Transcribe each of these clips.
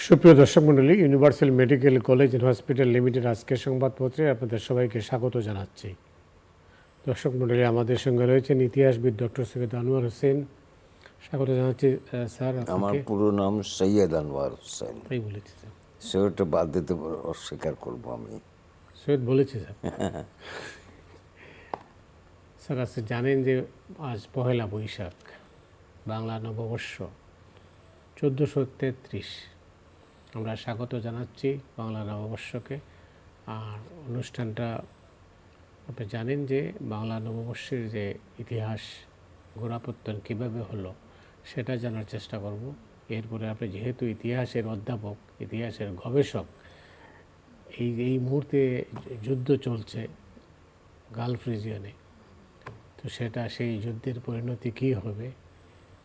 সুপ্রিয় দর্শক মণ্ডলী, universal medical college and hospital limited আজকের সংবাদপত্রে আপনাদের সবাইকে স্বাগত জানাচ্ছি। দর্শক মণ্ডলী, আমাদের সঙ্গে রয়েছেন ইতিহাসবিদ ডক্টর সৈয়দ আনোয়ার হোসেন। স্বাগত জানাচ্ছি স্যার আমার আপনাকে। পুরো নাম সৈয়দ আনোয়ার হোসেন। তাই বলেছি স্যার, সেটা বাদ দিতে অস্বীকার করবো আমি। সৈয়দ বলেছি স্যার। স্যার আজকে জানেন যে আজ পহেলা বৈশাখ, বাংলা নববর্ষ 1433। আমরা স্বাগত জানাচ্ছি বাংলা নববর্ষকে। আর অনুষ্ঠানটা আপনি জানেন যে বাংলা নববর্ষের যে ইতিহাস, গোড়াপত্তন কীভাবে হলো সেটা জানার চেষ্টা করব। এরপরে আপনি যেহেতু ইতিহাসের অধ্যাপক, ইতিহাসের গবেষক, এই মুহূর্তে যুদ্ধ চলছে গালফ রিজিয়নে, তো সেই যুদ্ধের পরিণতি কী হবে,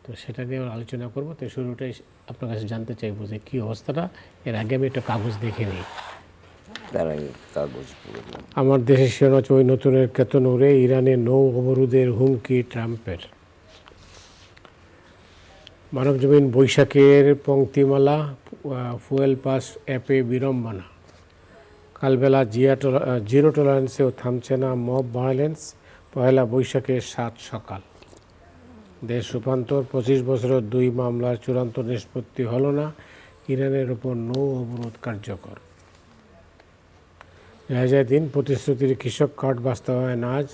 তো সেটা নিয়ে আলোচনা করব। তো শুরুটাই আপনার কাছে জানতে চাইব যে কী অবস্থাটা। এর আগে আমি একটা কাগজ দেখে নিই। আমার দেশের সেনা ওই নতুনের কেতন উড়ে, ইরানে নৌ অবরোধের হুমকি ট্রাম্পের। মানবজমিন বৈশাখের পংক্তিমালা, ফুয়েল পাস অ্যাপে বিড়ম্বনা। কালবেলা জিরো টলারেন্সেও থামছে না মব ভায়োলেন্স, পহেলা বৈশাখের 7 সকাল। দেশ রূপান্তর, 25 বছরের 2 মামলার চূড়ান্ত নিষ্পত্তি হলো না, ইরানের ওপর নৌ অবরোধ কার্যকর। 2003 প্রতিশ্রুতির কৃষক কার্ড বাস্তবায়ন আজ,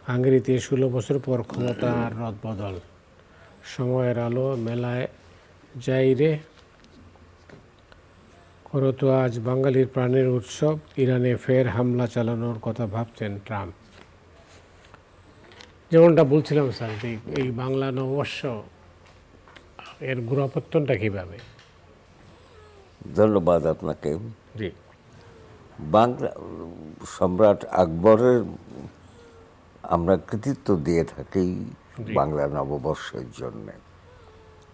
হাঙ্গেরিতে 16 বছর পর ক্ষমতার রদবদল। সময়ের আলো মেলায় যাই রে করো তো আজ বাঙালির প্রাণের উৎসব, ইরানে ফের হামলা চালানোর কথা ভাবছেন ট্রাম্প। যেমনটা বলছিলাম স্যার, যে এই বাংলা নববর্ষ এর গোড়াপত্তনটা কীভাবে? ধন্যবাদ আপনাকে। জি, বাংলা সম্রাট আকবরের আমরা কৃতিত্ব দিয়ে থাকি বাংলা নববর্ষের জন্যে।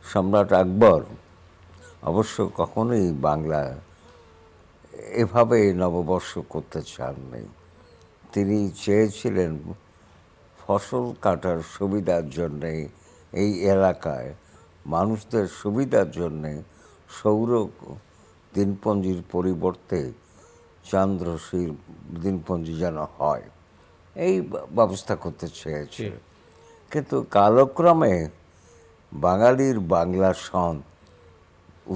সম্রাট আকবর অবশ্য কখনোই বাংলা এভাবে নববর্ষ করতে চাননি। তিনি চেয়েছিলেন ফসল কাটার সুবিধার জন্যে এই এলাকায় মানুষদের সুবিধার জন্যে সৌর দিনপঞ্জির পরিবর্তে চান্দ্রশীল দিনপঞ্জি যেন হয়, এই ব্যবস্থা করতে চেয়েছে। কিন্তু কালক্রমে বাঙালির বাংলা সন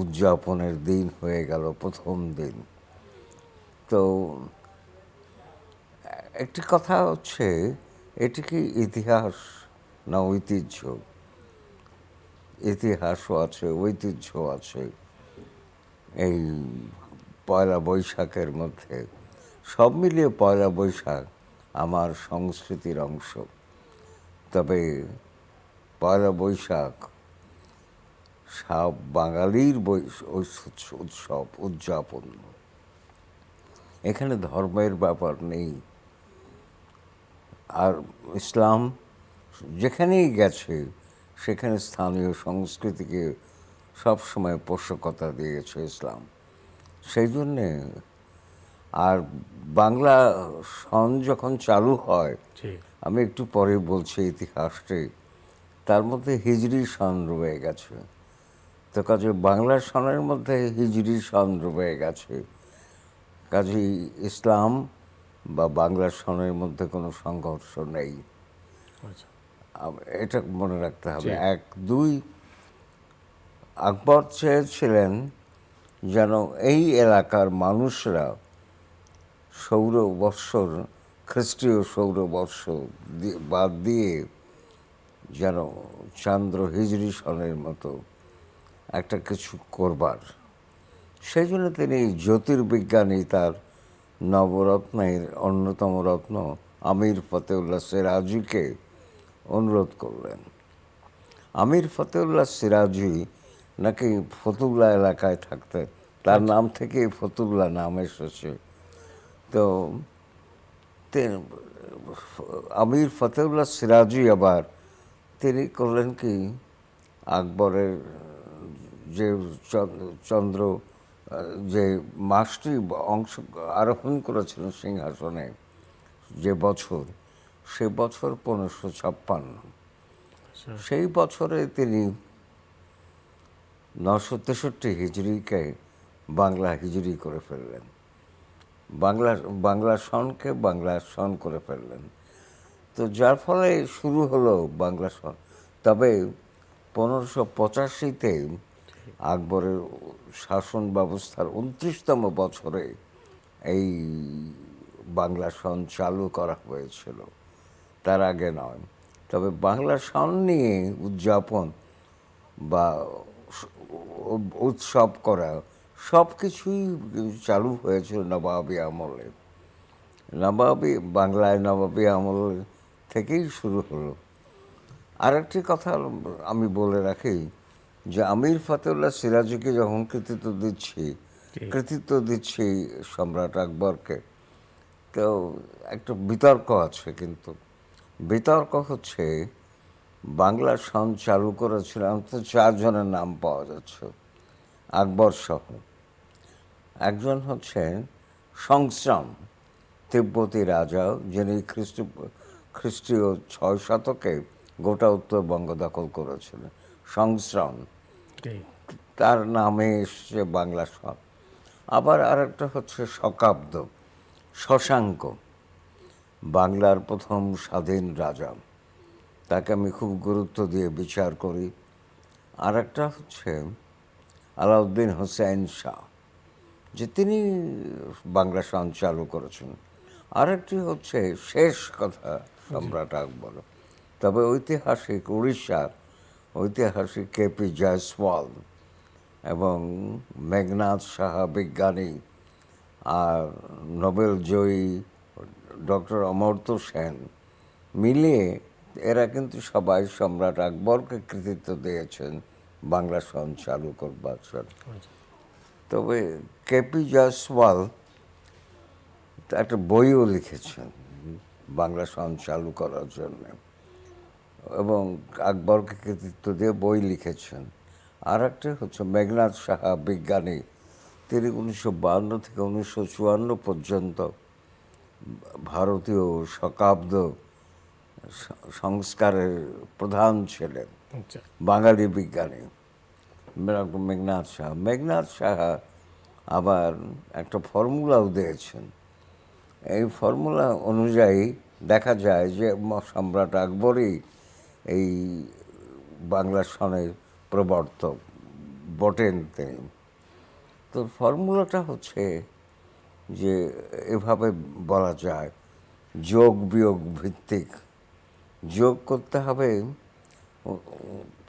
উদযাপনের দিন হয়ে গেল প্রথম দিন। তো একটি কথা হচ্ছে, এটি কি ইতিহাস না ঐতিহ্য? ইতিহাসও আছে, ঐতিহ্য আছে এই পয়লা বৈশাখের মধ্যে। সব মিলিয়ে পয়লা বৈশাখ আমার সংস্কৃতির অংশ। তবে পয়লা বৈশাখ সব বাঙালির উৎসব উদযাপন, এখানে ধর্মের ব্যাপার নেই। আর ইসলাম যেখানেই গেছে সেখানে স্থানীয় সংস্কৃতিকে সবসময় পোষকতা দিয়েছে ইসলাম, সেই জন্যে। আর বাংলা সন যখন চালু হয়, আমি একটু পরে বলছি ইতিহাসটি, তার মধ্যে হিজরি সন রয়ে গেছে। তো কাজে বাংলা সনের মধ্যে হিজরি সন রয়ে গেছে, কাজেই ইসলাম বা বাংলা সনের মধ্যে কোনো সংঘর্ষ নেই। এটা মনে রাখতে হবে। 1, 2, আকবর চেয়েছিলেন যেন এই এলাকার মানুষরা সৌরবৎসর, খ্রিস্টীয় সৌরবর্ষ বাদ দিয়ে যেন চান্দ্র হিজরি সনের মতো একটা কিছু করবার। সেই জন্য তিনি জ্যোতির্বিজ্ঞানী, তার নবরত্নের অন্যতম রত্ন আমির ফতেউল্লাহ সিরাজিকে অনুরোধ করলেন। আমির ফতেউল্লাহ সিরাজি নাকি ফতুল্লা এলাকায় থাকতেন, তার নাম থেকে ফতুল্লা নাম এসেছে। তো আমির ফতেউল্লাহ সিরাজি আবার তিনি করলেন কি, আকবরের যে চন্দ্র যে মাসটি অংশ আরোহণ করেছিলেন সিংহাসনে যে বছর, সে বছর 1556। সেই বছরে তিনি 963 হিজরিকে বাংলা হিজরি করে ফেললেন, বাংলা বাংলা সনকে বাংলা সন করে ফেললেন। তো যার ফলে শুরু হলো বাংলা সন। তবে 1585-তে আকবরের শাসন ব্যবস্থার 29তম বছরে এই বাংলা সন চালু করা হয়েছিল, তার আগে নয়। তবে বাংলা সন নিয়ে উদযাপন বা উৎসব করা সব কিছুই চালু হয়েছিল নবাবী আমলে। নবাবী আমল থেকেই শুরু হলো। আরেকটি কথা আমি বলে রাখি যে আমির ফাতেউল্লাহ সিরাজীকে যখন কৃতিত্ব দিচ্ছি সম্রাট আকবরকে, তো একটা বিতর্ক আছে। কিন্তু বিতর্ক হচ্ছে বাংলা সন চালু করেছিলাম তো 4 জনের নাম পাওয়া যাচ্ছে আকবর সহ। একজন হচ্ছেন সংগ্রাম, তিব্বতী রাজা, যিনি খ্রিস্টীয় 6 শতকে গোটা উত্তরবঙ্গ দখল করেছিলেন। সংগ্রাম, তার নামে এসছে বাংলা সন। আবার আরেকটা হচ্ছে শকাব্দ, শশাঙ্ক, বাংলার প্রথম স্বাধীন রাজা, তাকে আমি খুব গুরুত্ব দিয়ে বিচার করি। আরেকটা হচ্ছে আলাউদ্দিন হোসেন শাহ, যে তিনি বাংলা সন চালু করেছেন। আরেকটি হচ্ছে শেষ কথা সম্রাট আকবর। তবে ঐতিহাসিক উড়িষ্যার ঐতিহাসিক কেপি জয়সওয়াল এবং মেঘনাদ সাহা বিজ্ঞানী আর নোবেল জয়ী ডক্টর অমর্ত্য সেন মিলিয়ে এরা কিন্তু সবাই সম্রাট আকবরকে কৃতিত্ব দিয়েছেন বাংলা সন চালু করবার জন্য। তবে কেপি জয়সওয়াল একটা বইও লিখেছেন বাংলা সন চালু করার জন্য, এবং আকবরকে কৃতিত্ব দিয়ে বই লিখেছেন। আর একটা হচ্ছে মেঘনাদ সাহা বিজ্ঞানী, তিনি 1952 থেকে 1954 পর্যন্ত ভারতীয় শকাব্দ সংস্কারের প্রধান ছিলেন, বাঙালি বিজ্ঞানী মেঘনাদ সাহা আবার একটা ফর্মুলাও দিয়েছেন। এই ফর্মুলা অনুযায়ী দেখা যায় যে সম্রাট আকবরই এই বাংলা সনের প্রবর্তক বটেন তিনি। তো ফর্মুলাটা হচ্ছে যে এভাবে বলা যায়, যোগ বিয়োগ ভিত্তিক। যোগ করতে হবে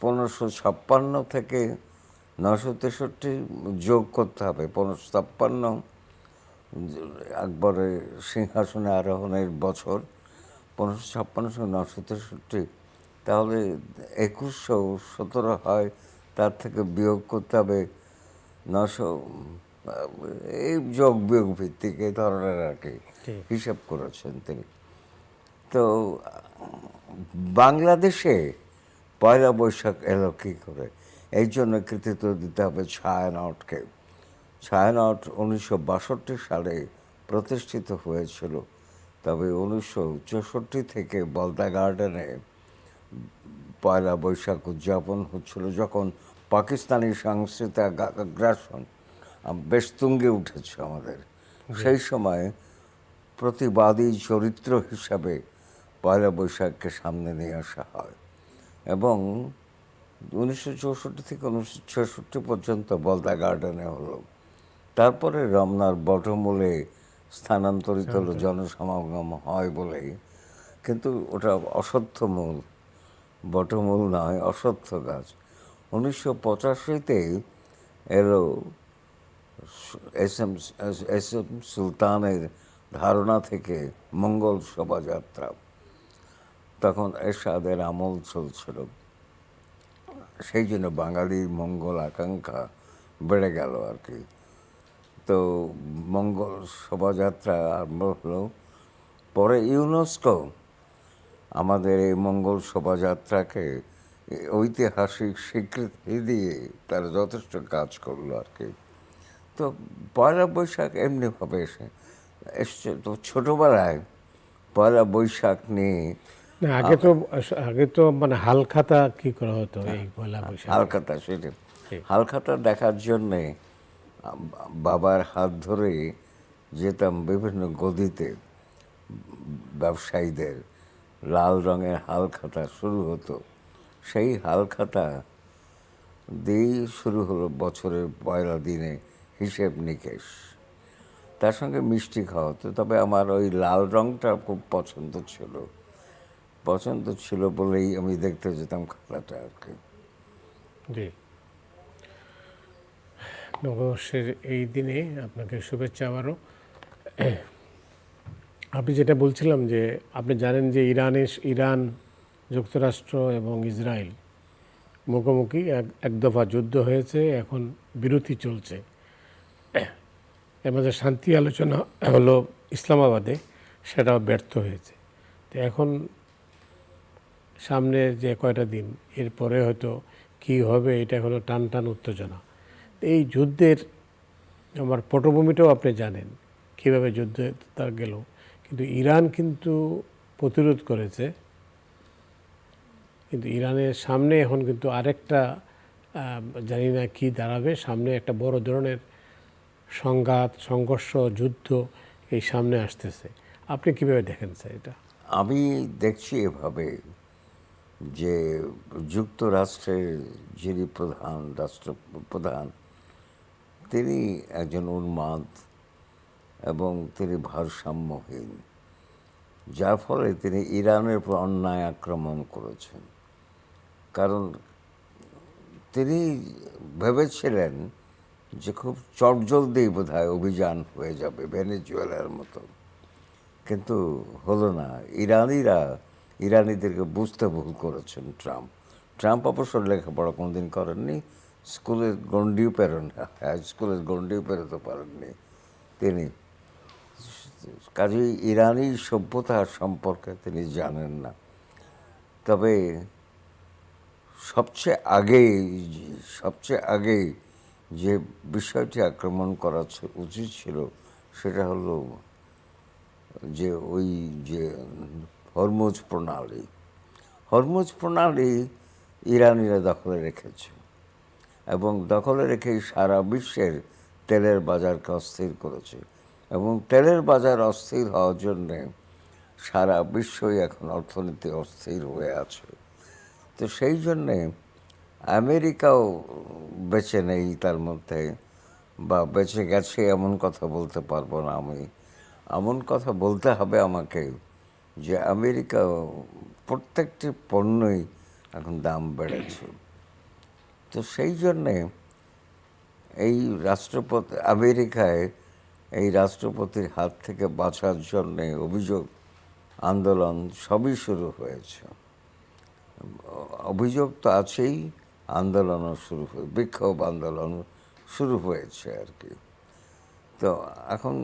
1556 থেকে 963, যোগ করতে হবে 1556 আকবরের সিংহাসনে আরোহণের বছর, 1556-963, তাহলে 2117 হয়। তার থেকে বিয়োগ করতে হবে 900, এই যোগ বিয়োগ ভিত্তিক এই ধরনের আর কি হিসাব করেছেন তিনি। তো বাংলাদেশে পয়লা বৈশাখ এলো কী করে, এই জন্য কৃতিত্ব দিতে হবে ছায়ানটকে। ছায়ানট 1962 সালে প্রতিষ্ঠিত হয়েছিল। তবে 1964 থেকে বলতা গার্ডেনে পয়লা বৈশাখ উদযাপন হচ্ছিল, যখন পাকিস্তানি সংস্কৃতি আগ্রাসন বেশ তুঙ্গে উঠেছে আমাদের। সেই সময় প্রতিবাদী চরিত্র হিসাবে পয়লা বৈশাখকে সামনে নিয়ে আসা হয়, এবং 1964 থেকে 1966 পর্যন্ত বলতা গার্ডেনে হলো। তারপরে রমনার বটমূলে স্থানান্তরিত হলো, জনসমাগম হয় বলে। কিন্তু ওটা অশ্বত্থ মূল, বটমূল নয়, অশ্বত্থ গাছ। 1985-তে এলো এস এম সুলতানের ধারণা থেকে মঙ্গল শোভাযাত্রা। তখন এরশাদের আমল চলছিল, সেই জন্য বাঙালির মঙ্গল আকাঙ্ক্ষা বেড়ে গেল আর কি। তো মঙ্গল শোভাযাত্রা আরম্ভ হলো। পরে ইউনেস্কো আমাদের এই মঙ্গল শোভাযাত্রাকে ঐতিহাসিক স্বীকৃতি দিয়ে তারা যথেষ্ট কাজ করলো আর কি। তো পয়লা বৈশাখ এমনিভাবে এসছে। তো ছোটোবেলায় পয়লা বৈশাখ নিয়ে না, আগে তো মানে হালখাতা কি করা হতো এই পয়লা বৈশাখ। হালখাতা, সেটা হালখাতা দেখার জন্যে বাবার হাত ধরে যেতাম বিভিন্ন গদিতে, ব্যবসায়ীদের লাল রঙের হালখাতা শুরু হতো। সেই হালখাতা দিয়েই শুরু হলো বছরের পয়লা দিনে হিসেব নিকেশ। তার সঙ্গে মিষ্টি খাওয়া হতো। তবে আমার ওই লাল রঙটা খুব পছন্দ ছিল বলেই আমি দেখতে যেতাম খাতাটা আর কি। জি, নববর্ষের এই দিনে আপনাকে শুভেচ্ছা আবারও। আপনি যেটা বলছিলাম যে আপনি জানেন যে ইরান, যুক্তরাষ্ট্র এবং ইসরায়েল মুখোমুখি এক দফা যুদ্ধ হয়েছে, এখন বিরতি চলছে। এর মাঝে শান্তি আলোচনা হলো ইসলামাবাদে, সেটাও ব্যর্থ হয়েছে। তো এখন সামনে যে কয়টা দিন, এরপরে হয়তো কী হবে এটা হলো টান টান উত্তেজনা। এই যুদ্ধের আমার পটভূমিটাও আপনি জানেন, কীভাবে যুদ্ধ তার গেল। কিন্তু ইরান কিন্তু প্রতিরোধ করেছে, কিন্তু ইরানের সামনে এখন কিন্তু আরেকটা জানি না কি দাঁড়াবে, সামনে একটা বড় ধরনের সংঘাত, সংঘর্ষ, যুদ্ধ এই সামনে আসতেছে। আপনি কীভাবে দেখেন স্যার এটা? আমি দেখছি এভাবে যে যুক্তরাষ্ট্রের যিনি রাষ্ট্রপ্রধান, তিনি একজন উন্মাদ এবং তিনি ভারসাম্যহীন, যার ফলে তিনি ইরানের উপর অন্যায় আক্রমণ করেছেন। কারণ তিনি ভেবেছিলেন যে খুব চটজলদি বোধহয় অভিযান হয়ে যাবে ভেনেজুয়েলার মতো, কিন্তু হলো না। ইরানিদেরকে বুঝতে ভুল করেছেন ট্রাম্প অবশ্য লেখাপড়া কোনোদিন করেননি, স্কুলের গণ্ডিও হাই স্কুলের গণ্ডিও পেরোতে পারেননি তিনি। কাজেই ইরানি সভ্যতা সম্পর্কে তিনি জানেন না। তবে সবচেয়ে আগে যে বিষয়টি আক্রমণ করা উচিত ছিল সেটা হলো যে ওই যে হরমুজ প্রণালী ইরানিরা দখলে রেখেছে এবং দখলে রেখেই সারা বিশ্বের তেলের বাজারকে অস্থির করেছে। এবং তেলের বাজার অস্থির হওয়ার জন্যে সারা বিশ্বই এখন অর্থনীতি অস্থির হয়ে আছে। তো সেই জন্যে আমেরিকাও বেঁচে নেই তার মধ্যে, বা বেঁচে গেছে এমন কথা বলতে পারবো না আমি। এমন কথা বলতে হবে আমাকে যে আমেরিকা প্রত্যেকটি পণ্যই এখন দাম বেড়েছে। তো সেই জন্যে আমেরিকায় এই রাষ্ট্রপতির হাত থেকে বাঁচার জন্যে আন্দোলন সবই শুরু হয়েছে। অভিযোগ তো আছেই, আন্দোলনও বিক্ষোভ আন্দোলন শুরু হয়েছে আর কি। তো এখন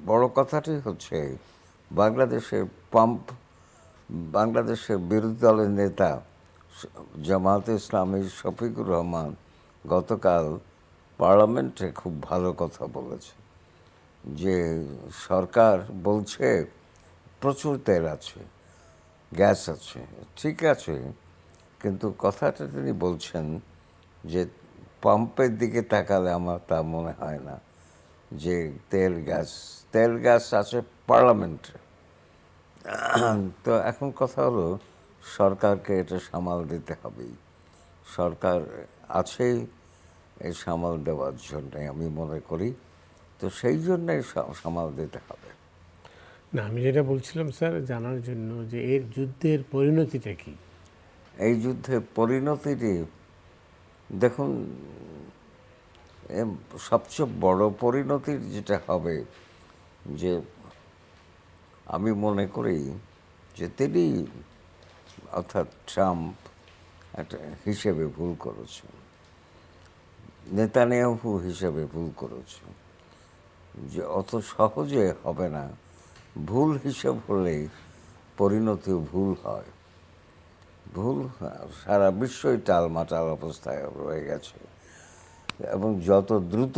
বড় কথাটি হচ্ছে বাংলাদেশের বিরোধী দলের নেতা জামায়াতে ইসলামীর শফিকুর রহমান গতকাল পার্লামেন্টে খুব ভালো কথা বলেছে যে সরকার বলছে প্রচুর তেল আছে, গ্যাস আছে, ঠিক আছে, কিন্তু কথাটা তিনি বলছেন যে পাম্পের দিকে তাকালে আমার তা মনে হয় না যে তেল গ্যাস আছে পার্লামেন্টে। তো এখন কথা হলো সরকারকে এটা সামাল দিতে হবেই। সরকার আছেই এই সামাল দেওয়ার জন্যে আমি মনে করি। তো সেই জন্যে সামাল দিতে হবে। না, আমি যেটা বলছিলাম স্যার জানার জন্য যে এর যুদ্ধের পরিণতিটা কি? এই যুদ্ধের পরিণতিটি দেখুন, সবচেয়ে বড় পরিণতির যেটা হবে যে আমি মনে করি যে তিনি অর্থাৎ ট্রাম্প একটা হিসেবে ভুল করেছে, নেতানিয়াহু হিসেবে ভুল করেছে, যে অত সহজে হবে না। ভুল হিসেব হলেই পরিণতিও ভুল হয়। সারা বিশ্বই টালমাটাল অবস্থায় রয়ে গেছে এবং যত দ্রুত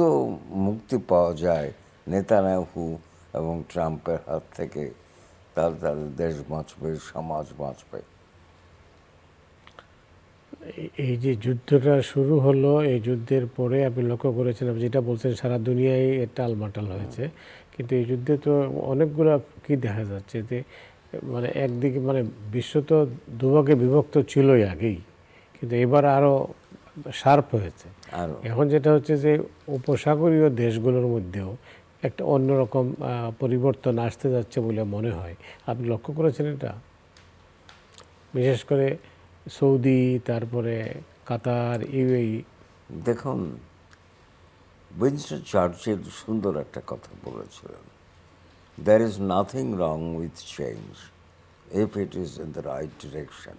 মুক্তি পাওয়া যায় নেতানিয়াহু এবং ট্রাম্পের হাত থেকে, তাদের দেশ বাঁচবে, সমাজ বাঁচবে। এই যে যুদ্ধটা শুরু হলো, এই যুদ্ধের পরে আপনি লক্ষ্য করেছেন, আপনি যেটা বলছেন সারা দুনিয়ায় টালমাটাল হয়েছে, কিন্তু এই যুদ্ধে তো অনেকগুলো কি দেখা যাচ্ছে যে মানে একদিকে মানে বিশ্ব তো দুভাগে বিভক্ত ছিলই আগেই, কিন্তু এবার আরও শার্প হয়েছে। আর এখন যেটা হচ্ছে যে উপসাগরীয় দেশগুলোর মধ্যেও একটা অন্যরকম পরিবর্তন আসতে যাচ্ছে বলে মনে হয়। আপনি লক্ষ্য করেছেন এটা? বিশেষ করে সৌদি, তারপরে কাতার, ইউএই। দেখুন, উইনস্টন চার্চিল সুন্দর একটা কথা বলেছিলেন, there is nothing wrong with change if it is in the right direction.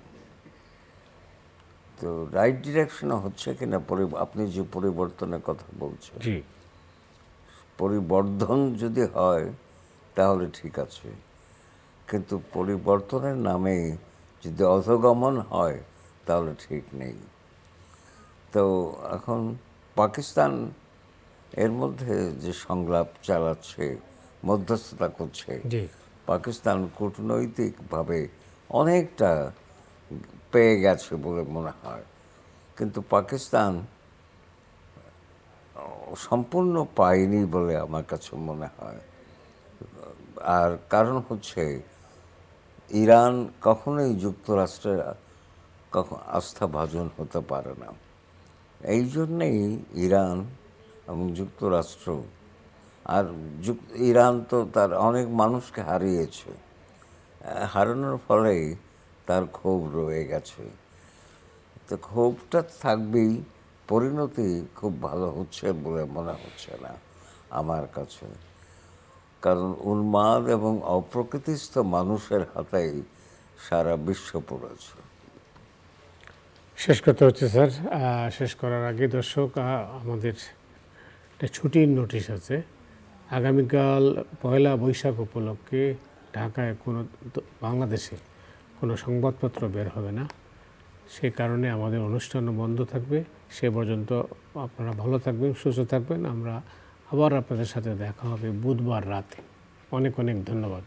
তো রাইট ডিরেকশনে হচ্ছে কিনা, আপনি যে পরিবর্তনের কথা বলছেন, জি, পরিবর্ধন যদি হয় তাহলে ঠিক আছে, কিন্তু পরিবর্তনের নামে যদি অধগমন হয় তাহলে ঠিক নেই। তো এখন পাকিস্তান এর মধ্যে যে সংলাপ চালাচ্ছে, মধ্যস্থতা করছে, জি, পাকিস্তান কূটনৈতিকভাবে অনেকটা পেয়ে গেছে বলে মনে হয়, কিন্তু পাকিস্তান সম্পূর্ণ পায়নি বলে আমার কাছে মনে হয়। আর কারণ হচ্ছে, ইরান কখনোই যুক্তরাষ্ট্রের আস্থাভাজন হতে পারে না। এই জন্যেই ইরান এবং যুক্তরাষ্ট্র, আর ইরান তো তার অনেক মানুষকে হারিয়েছে, হারানোর ফলেই তার ক্ষোভ রয়ে গেছে। তো ক্ষোভটা থাকবেই, পরিণতি খুব ভালো হচ্ছে বলে মনে হচ্ছে না আমার কাছে, কারণ উন্মাদ এবং অপ্রকৃতিস্থ মানুষের হাতেই সারা বিশ্ব পড়েছে। শেষ কথা হচ্ছে স্যার, শেষ করার আগে দর্শক, আমাদের একটা ছুটির নোটিশ আছে। আগামীকাল পয়লা বৈশাখ উপলক্ষে ঢাকায় কোনো বাংলাদেশে কোনো সংবাদপত্র বের হবে না। সেই কারণে আমাদের অনুষ্ঠানও বন্ধ থাকবে। সে পর্যন্ত আপনারা ভালো থাকবেন, সুস্থ থাকবেন। আমরা আবার আপনাদের সাথে দেখা হবে বুধবার রাতে। অনেক অনেক ধন্যবাদ।